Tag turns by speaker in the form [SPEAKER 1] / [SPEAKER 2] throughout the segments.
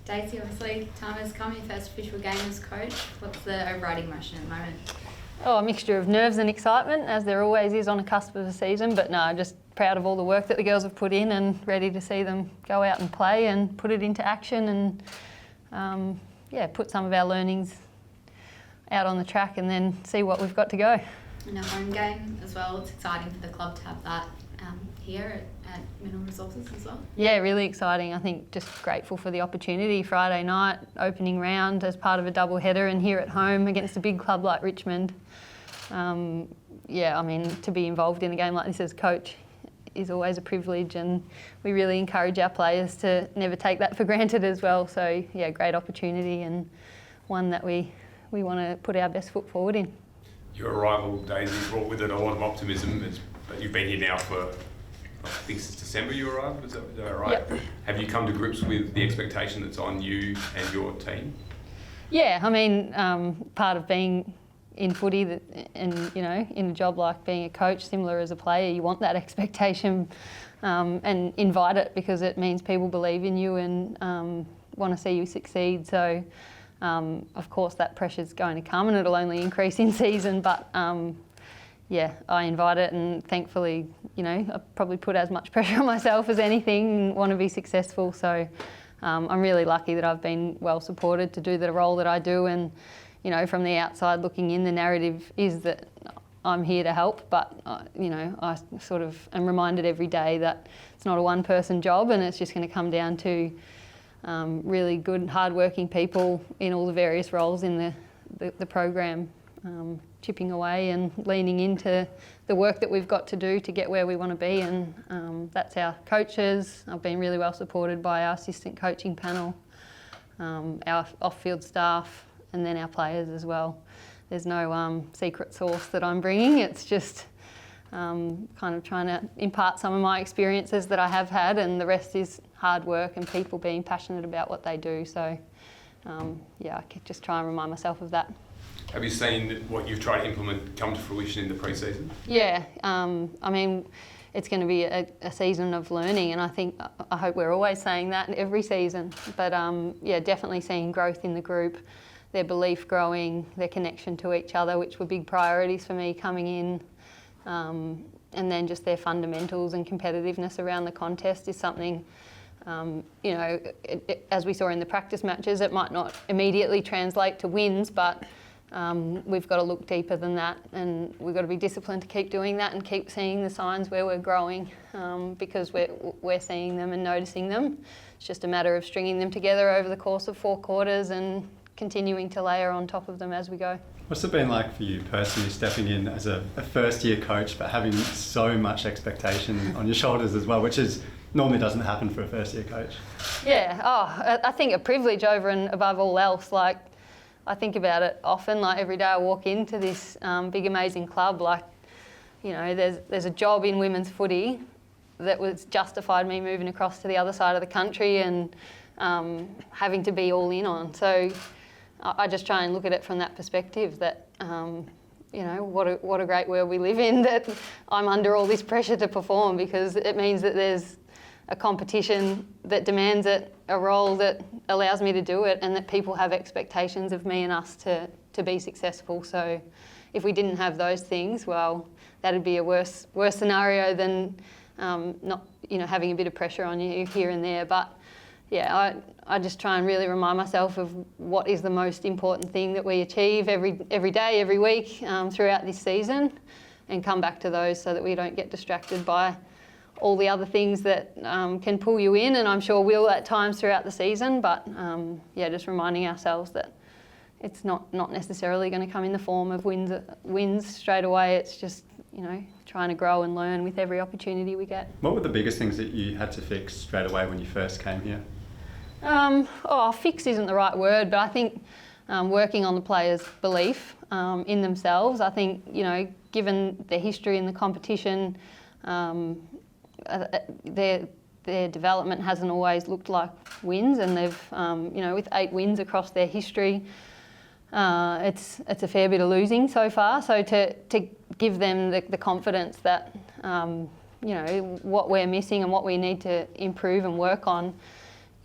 [SPEAKER 1] Daisy, obviously, time has come, your first official game as coach. What's the overriding emotion at the moment?
[SPEAKER 2] Oh, a mixture of nerves and excitement, as there always is on a cusp of a season, but no, just proud of all the work that the girls have put in and ready to see them go out and play and put it into action and, put some of our learnings out on the track and then see what we've got to go.
[SPEAKER 1] And a home game as well. It's exciting for the club to have that here at Mineral Resources as well.
[SPEAKER 2] Yeah, really exciting. I think just grateful for the opportunity. Friday night, opening round as part of a double header and here at home against a big club like Richmond. To be involved in a game like this as coach is always a privilege, and we really encourage our players to never take that for granted as well. So yeah, great opportunity and one that we want to put our best foot forward in.
[SPEAKER 3] Your arrival, Daisy, brought with it a lot of optimism, but you've been here now for, I think since December you arrived, is that right?
[SPEAKER 2] Yep.
[SPEAKER 3] Have you come to grips with the expectation that's on you and your team?
[SPEAKER 2] Yeah, I mean, part of being in footy and, in a job like being a coach, similar as a player, you want that expectation and invite it because it means people believe in you and want to see you succeed. So, of course, that pressure's going to come and it'll only increase in season, but I invite it, and thankfully, I probably put as much pressure on myself as anything and want to be successful. So I'm really lucky that I've been well supported to do the role that I do, and from the outside looking in, the narrative is that I'm here to help, but I sort of am reminded every day that it's not a one-person job, and it's just going to come down to really good, hard-working people in all the various roles in the program, chipping away and leaning into the work that we've got to do to get where we want to be, and that's our coaches. I've been really well supported by our assistant coaching panel, our off-field staff, and then our players as well. There's no secret sauce that I'm bringing. It's just kind of trying to impart some of my experiences that I have had, and the rest is hard work and people being passionate about what they do. So, I could just try and remind myself of that.
[SPEAKER 3] Have you seen what you've tried to implement come to fruition in the pre-season?
[SPEAKER 2] Yeah, it's going to be a season of learning, and I hope we're always saying that every season. But definitely seeing growth in the group, their belief growing, their connection to each other, which were big priorities for me coming in. And then just their fundamentals and competitiveness around the contest is something, as we saw in the practice matches, it might not immediately translate to wins, but we've got to look deeper than that, and we've got to be disciplined to keep doing that and keep seeing the signs where we're growing, because we're seeing them and noticing them. It's just a matter of stringing them together over the course of 4 quarters and continuing to layer on top of them as we go.
[SPEAKER 4] What's it been like for you personally, stepping in as a first-year coach, but having so much expectation on your shoulders as well, which normally doesn't happen for a first-year coach? Yeah,
[SPEAKER 2] I think a privilege over and above all else. Like, I think about it often. Like, every day I walk into this big, amazing club. Like, there's a job in women's footy that was justified me moving across to the other side of the country and having to be all in on. So I just try and look at it from that perspective, that what a great world we live in, that I'm under all this pressure to perform, because it means that there's a competition that demands it, a role that allows me to do it, and that people have expectations of me and us to be successful. So if we didn't have those things, well, that'd be a worse scenario than not having a bit of pressure on you here and there. But yeah, I just try and really remind myself of what is the most important thing that we achieve every day, every week throughout this season, and come back to those so that we don't get distracted by all the other things that can pull you in, and I'm sure will at times throughout the season. But just reminding ourselves that it's not necessarily going to come in the form of wins straight away. It's just trying to grow and learn with every opportunity we get.
[SPEAKER 4] What were the biggest things that you had to fix straight away when you first came here?
[SPEAKER 2] Fix isn't the right word, but I think working on the players' belief in themselves. I think, given their history in the competition, their development hasn't always looked like wins, and they've, with 8 wins across their history, it's a fair bit of losing so far. So to give them the confidence that, what we're missing and what we need to improve and work on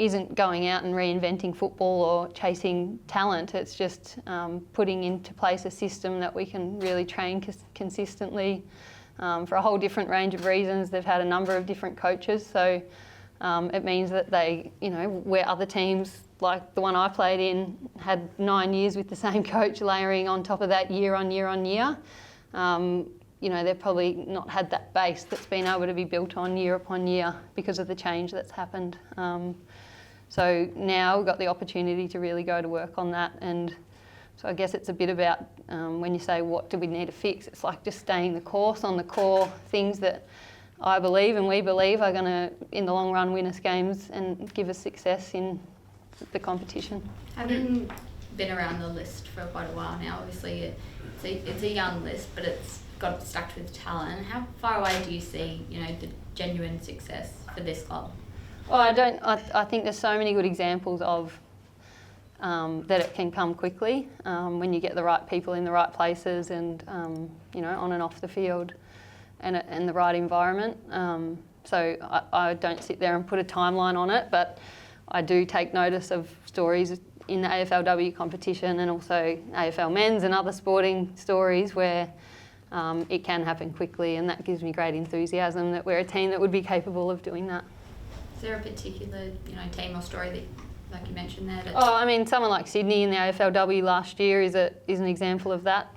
[SPEAKER 2] isn't going out and reinventing football or chasing talent. It's just putting into place a system that we can really train consistently for a whole different range of reasons. They've had a number of different coaches, so it means that they, where other teams like the one I played in had 9 years with the same coach, layering on top of that year on year on year. They've probably not had that base that's been able to be built on year upon year because of the change that's happened. So now we've got the opportunity to really go to work on that. And so I guess it's a bit about when you say what do we need to fix, it's like just staying the course on the core things that I believe and we believe are going to, in the long run, win us games and give us success in the competition.
[SPEAKER 1] Having been around the list for quite a while now, obviously it's a young list, but it's got stacked with talent. How far away do you see, the genuine success for this club?
[SPEAKER 2] Well, I think there's so many good examples of that it can come quickly when you get the right people in the right places and on and off the field and the right environment. So I don't sit there and put a timeline on it, but I do take notice of stories in the AFLW competition and also AFL men's and other sporting stories where it can happen quickly, and that gives me great enthusiasm that we're a team that would be capable of doing that.
[SPEAKER 1] Is there a particular, team or story that, like you mentioned there?
[SPEAKER 2] Someone like Sydney in the AFLW last year is an example of that.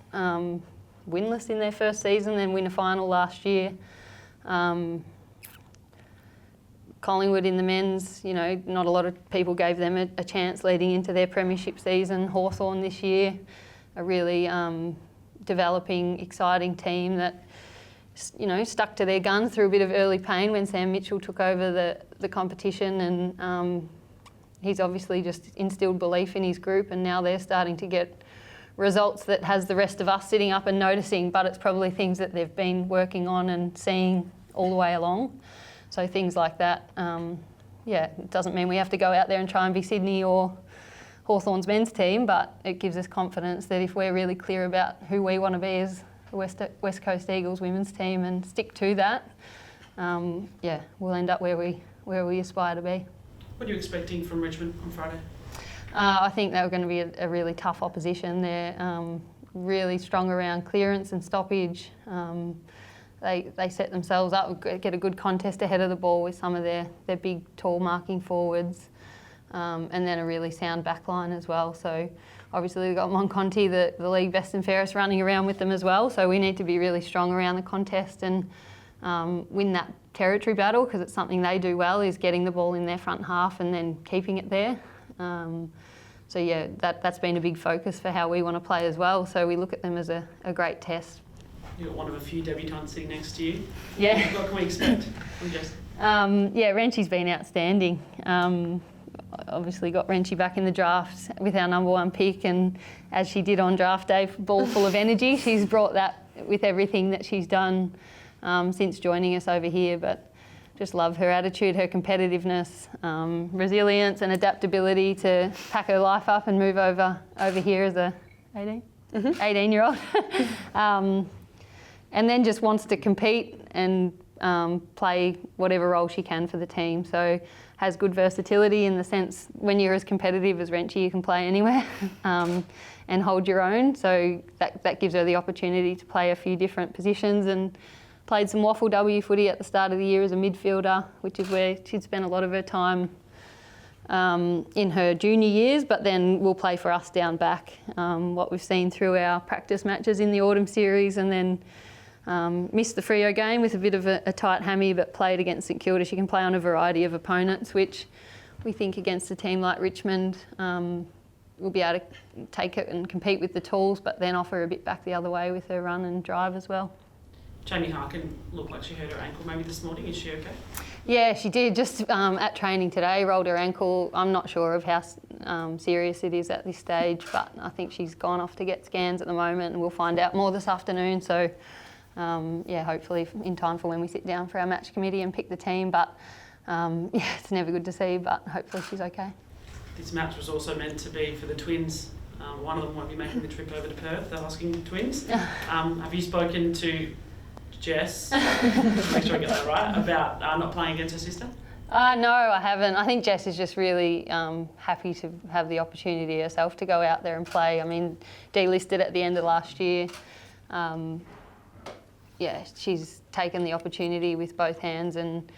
[SPEAKER 2] Winless in their first season, then win a final last year. Collingwood in the men's, not a lot of people gave them a chance leading into their premiership season. Hawthorn this year, a really developing, exciting team that, stuck to their guns through a bit of early pain when Sam Mitchell took over the competition, and he's obviously just instilled belief in his group, and now they're starting to get results that has the rest of us sitting up and noticing, but it's probably things that they've been working on and seeing all the way along. So things like that, it doesn't mean we have to go out there and try and be Sydney or Hawthorn's men's team, but it gives us confidence that if we're really clear about who we want to be as the West Coast Eagles women's team and stick to that, we'll end up where we aspire to be.
[SPEAKER 5] What are you expecting from Richmond on Friday?
[SPEAKER 2] I think they're going to be a really tough opposition. They're really strong around clearance and stoppage. They set themselves up, get a good contest ahead of the ball with some of their big, tall marking forwards, and then a really sound backline as well. So obviously we've got Monconti, the league best and fairest, running around with them as well. So we need to be really strong around the contest and win that territory battle, because it's something they do well, is getting the ball in their front half and then keeping it there. That's been a big focus for how we want to play as well. So we look at them as a great test.
[SPEAKER 5] You've got one of a few debutants sitting next to you.
[SPEAKER 2] Yeah.
[SPEAKER 5] What can we expect from Jess?
[SPEAKER 2] Rentsch's been outstanding. Obviously got Rentschy back in the draft with our number one pick, and as she did on draft day, ball full of energy. She's brought that with everything that she's done since joining us over here, but just love her attitude, her competitiveness, resilience and adaptability to pack her life up and move over here as a 18-year-old. And then just wants to compete and play whatever role she can for the team. So has good versatility in the sense when you're as competitive as Rentschy, you can play anywhere and hold your own. So that gives her the opportunity to play a few different positions, and played some waffle W footy at the start of the year as a midfielder, which is where she'd spent a lot of her time in her junior years, but then will play for us down back. What we've seen through our practice matches in the autumn series, and then missed the Freo game with a bit of a tight hammy, but played against St Kilda. She can play on a variety of opponents, which we think against a team like Richmond we'll be able to take it and compete with the tools, but then offer a bit back the other way with her run and drive as well.
[SPEAKER 5] Jamie Harkin looked like she hurt her ankle maybe this morning. Is she okay?
[SPEAKER 2] Yeah, she did. Just at training today, rolled her ankle. I'm not sure of how serious it is at this stage, but I think she's gone off to get scans at the moment, and we'll find out more this afternoon. So, hopefully in time for when we sit down for our match committee and pick the team. But it's never good to see, but hopefully she's okay.
[SPEAKER 5] This match was also meant to be for the twins. One of them might be making the trip over to Perth, the Hosking twins. Have you spoken to Jess, make sure I get that right, about not playing against her sister?
[SPEAKER 2] No, I haven't. I think Jess is just really happy to have the opportunity herself to go out there and play. I mean, delisted at the end of last year. She's taken the opportunity with both hands and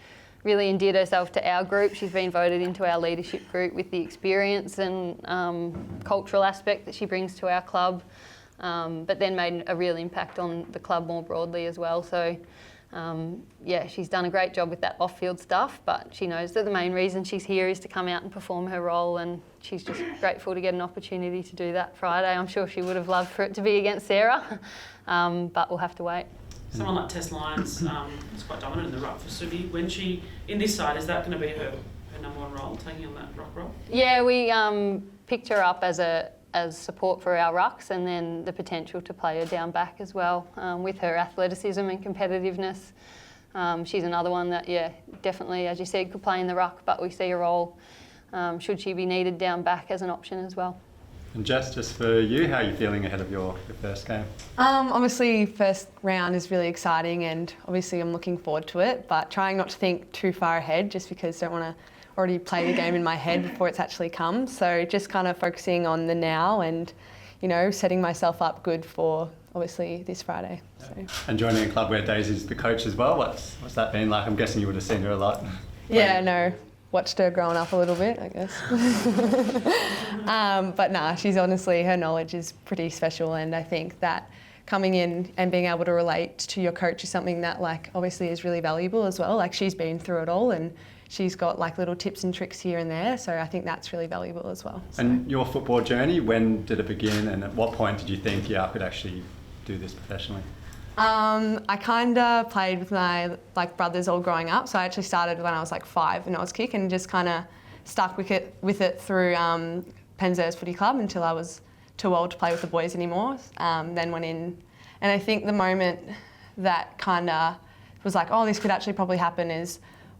[SPEAKER 2] really endeared herself to our group. She's been voted into our leadership group with the experience and cultural aspect that she brings to our club, but then made a real impact on the club more broadly as well. So she's done a great job with that off-field stuff, but she knows that the main reason she's here is to come out and perform her role, and she's just grateful to get an opportunity to do that Friday. I'm sure she would have loved for it to be against Sarah, but we'll have to wait.
[SPEAKER 5] Someone like Tess Lyons is quite dominant in the ruck for Subi. When she, in this side, is that going to be her number one role, taking on that ruck role? Yeah, we
[SPEAKER 2] picked her up as support for our rucks, and then the potential to play her down back as well. With her athleticism and competitiveness, she's another one that, definitely, as you said, could play in the ruck, but we see a role, should she be needed, down back as an option as well.
[SPEAKER 4] And Jess, just for you, how are you feeling ahead of your first game?
[SPEAKER 6] Obviously, first round is really exciting, and obviously I'm looking forward to it, but trying not to think too far ahead, just because I don't want to already play the game in my head before it's actually come. So just kind of focusing on the now and, setting myself up good for obviously this Friday. So.
[SPEAKER 4] And joining a club where Daisy's the coach as well, what's that been like? I'm guessing you would have seen her a lot.
[SPEAKER 6] Yeah, no. Watched her growing up a little bit, I guess. But she's honestly, her knowledge is pretty special, and I think that coming in and being able to relate to your coach is something that obviously is really valuable as well. She's been through it all, and she's got little tips and tricks here and there, so I think that's really valuable as well. So. And
[SPEAKER 4] your football journey, when did it begin, and at what point did you think I could actually do this professionally?
[SPEAKER 6] I kind of played with my brothers all growing up, so I actually started when I was 5 and I was kick, and just kind of stuck with it through Penzers Footy Club until I was too old to play with the boys anymore. Then went in, and I think the moment that kind of was this could actually probably happen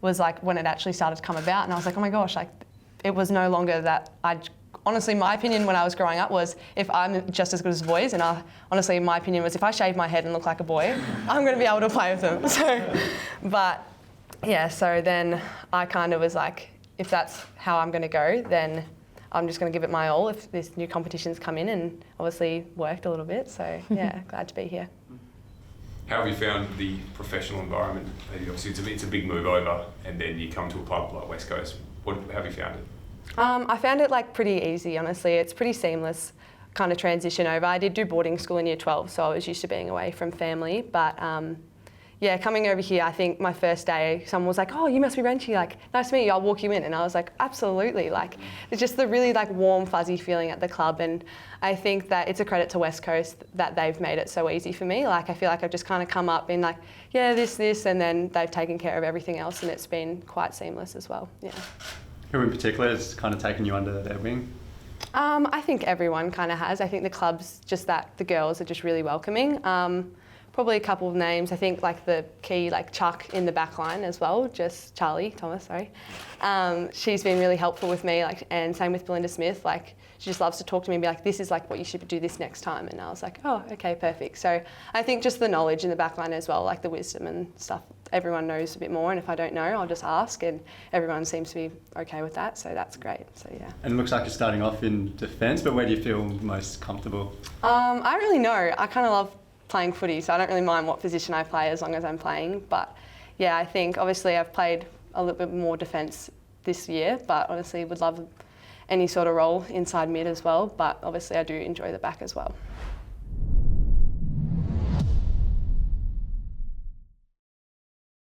[SPEAKER 6] was when it actually started to come about, and I was oh my gosh, it was no longer that honestly, my opinion when I was growing up was if I'm just as good as boys, and honestly, my opinion was if I shave my head and look like a boy, I'm going to be able to play with them. So then I kind of was if that's how I'm going to go, then I'm just going to give it my all if this new competitions come in, and obviously worked a little bit. So glad to be here.
[SPEAKER 3] How have you found the professional environment? Obviously, it's a big move over, and then you come to a club like West Coast. How have you found it?
[SPEAKER 6] I found it pretty easy, honestly. It's pretty seamless kind of transition over. I did do boarding school in year 12, so I was used to being away from family. But coming over here, I think my first day, someone was oh, you must be Rentschy, nice to meet you, I'll walk you in. And I was absolutely. It's just the really warm, fuzzy feeling at the club. And I think that it's a credit to West Coast that they've made it so easy for me. I feel I've just kind of come up and this, and then they've taken care of everything else, and it's been quite seamless as well, yeah.
[SPEAKER 4] Who in particular has kind of taken you under their wing?
[SPEAKER 6] I think everyone kind of has. I think the club's just that the girls are just really welcoming. Probably a couple of names. I think the key, Chuck in the back line as well, just Charlie Thomas, sorry. She's been really helpful with me, and same with Belinda Smith. She just loves to talk to me and be this is what you should do this next time. And I was oh, okay, perfect. So I think just the knowledge in the back line as well, the wisdom and stuff. Everyone knows a bit more, and if I don't know, I'll just ask, and everyone seems to be okay with that, so that's great. So yeah.
[SPEAKER 4] And it looks like you're starting off in defence, but where do you feel most comfortable?
[SPEAKER 6] I don't really know. I kind of love playing footy, so I don't really mind what position I play as long as I'm playing. But I think obviously I've played a little bit more defence this year, but honestly would love any sort of role inside mid as well. But obviously I do enjoy the back as well.